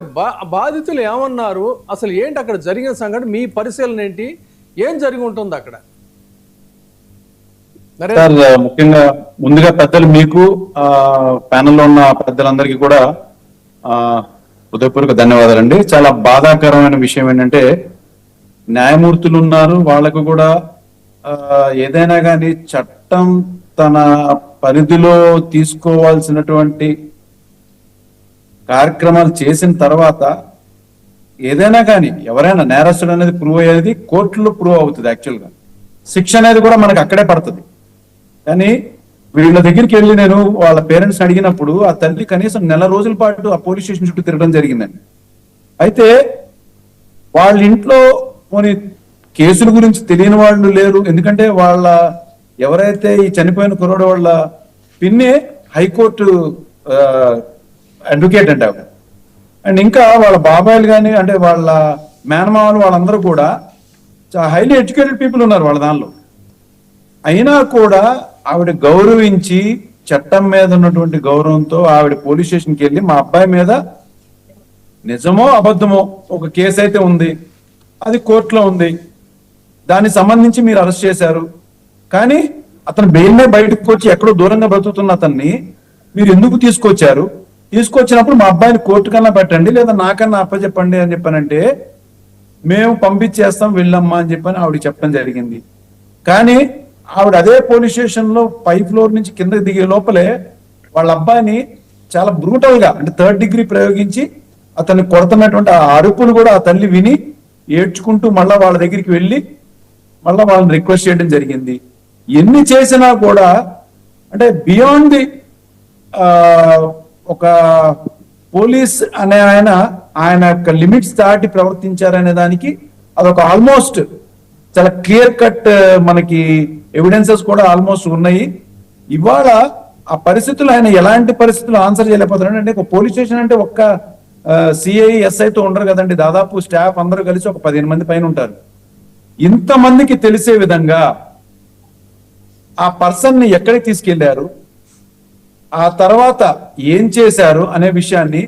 బాధితులు ఏమన్నారు, అసలు ఏంటి అక్కడ జరిగిన సంఘటన, మీ పరిశీలన ఏంటి, ఏం జరిగి ఉంటుంది అక్కడ? సార్, ముఖ్యంగా ముందుగా పెద్దలు మీకు ప్యానెల్లో ఉన్న పెద్దలందరికీ కూడా హృదయపూర్వక ధన్యవాదాలండి. చాలా బాధాకరమైన విషయం ఏంటంటే, న్యాయమూర్తులు ఉన్నారు, వాళ్ళకు కూడా ఏదైనా కానీ చట్టం తన పరిధిలో తీసుకోవాల్సినటువంటి కార్యక్రమాలు చేసిన తర్వాత ఏదైనా కానీ ఎవరైనా నేరస్తుడు అనేది ప్రూవ్ అయ్యేది కోర్టులో ప్రూవ్ అవుతుంది. యాక్చువల్గా శిక్ష అనేది కూడా మనకు అక్కడే పడుతుంది. కానీ వీళ్ళ దగ్గరికి వెళ్ళి నేను వాళ్ళ పేరెంట్స్ అడిగినప్పుడు ఆ తల్లి కనీసం నెల రోజుల పాటు ఆ పోలీస్ స్టేషన్ చుట్టూ తిరగడం జరిగిందండి. అయితే వాళ్ళ ఇంట్లో కొన్ని కేసుల గురించి తెలియని వాళ్ళు లేరు. ఎందుకంటే వాళ్ళ ఎవరైతే ఈ చనిపోయిన కుర్రాడు వాళ్ళ పిన్నే హైకోర్టు అడ్వకేట్ అంటే ఆవిడ. అండ్ ఇంకా వాళ్ళ బాబాయిలు కానీ అంటే వాళ్ళ మేనమామలు వాళ్ళందరూ కూడా హైలీ ఎడ్యుకేటెడ్ పీపుల్ ఉన్నారు వాళ్ళ దానిలో. అయినా కూడా ఆవిడ గౌరవించి చట్టం మీద ఉన్నటువంటి గౌరవంతో ఆవిడ పోలీస్ స్టేషన్కి వెళ్ళి మా అబ్బాయి మీద నిజమో అబద్ధమో ఒక కేసు అయితే ఉంది, అది కోర్టులో ఉంది, దానికి సంబంధించి మీరు అరెస్ట్ చేశారు, కానీ అతను బెయిల్నే బయటకు వచ్చి ఎక్కడో దూరంగా బ్రతుకుతున్న అతన్ని మీరు ఎందుకు తీసుకొచ్చారు, తీసుకొచ్చినప్పుడు మా అబ్బాయిని కోర్టు కన్నా పెట్టండి లేదా నాకన్నా అప్పచెప్పండి అని చెప్పానంటే మేము పంపించేస్తాం వెళ్ళమ్మా అని చెప్పని ఆవిడ చెప్పడం జరిగింది. కానీ ఆవిడ అదే పోలీస్ స్టేషన్ లో పై ఫ్లోర్ నుంచి కింద దిగే లోపలే వాళ్ళ అబ్బాయిని చాలా బ్రూటల్ గా అంటే 3rd డిగ్రీ ప్రయోగించి అతన్ని కొడుతున్నటువంటి ఆ అరుపులు కూడా ఆ తల్లి విని ఏడ్చుకుంటూ మళ్ళా వాళ్ళ దగ్గరికి వెళ్ళి మళ్ళా వాళ్ళని రిక్వెస్ట్ చేయడం జరిగింది. ఎన్ని చేసినా కూడా అంటే బియాండ్ ది ఒక పోలీస్ అనే ఆయన యొక్క లిమిట్స్ దాటి ప్రవర్తించారనే దానికి అదొక ఆల్మోస్ట్ చాలా క్లియర్ కట్ మనకి ఎవిడెన్సెస్ కూడా ఆల్మోస్ట్ ఉన్నాయి. ఇవాళ ఆ పరిస్థితులు ఆయన ఎలాంటి పరిస్థితులు ఆన్సర్ చేయలేకపోతున్నాడు. అంటే ఒక పోలీస్ స్టేషన్ అంటే ఒక్క సిఐ ఎస్ఐతో ఉండరు కదండి, దాదాపు స్టాఫ్ అందరూ కలిసి ఒక 15 మంది పైన ఉంటారు. ఇంతమందికి తెలిసే విధంగా ఆ పర్సన్ ని ఎక్కడికి తీసుకెళ్లారు, ఆ తర్వాత ఏం చేశారు అనే విషయాన్ని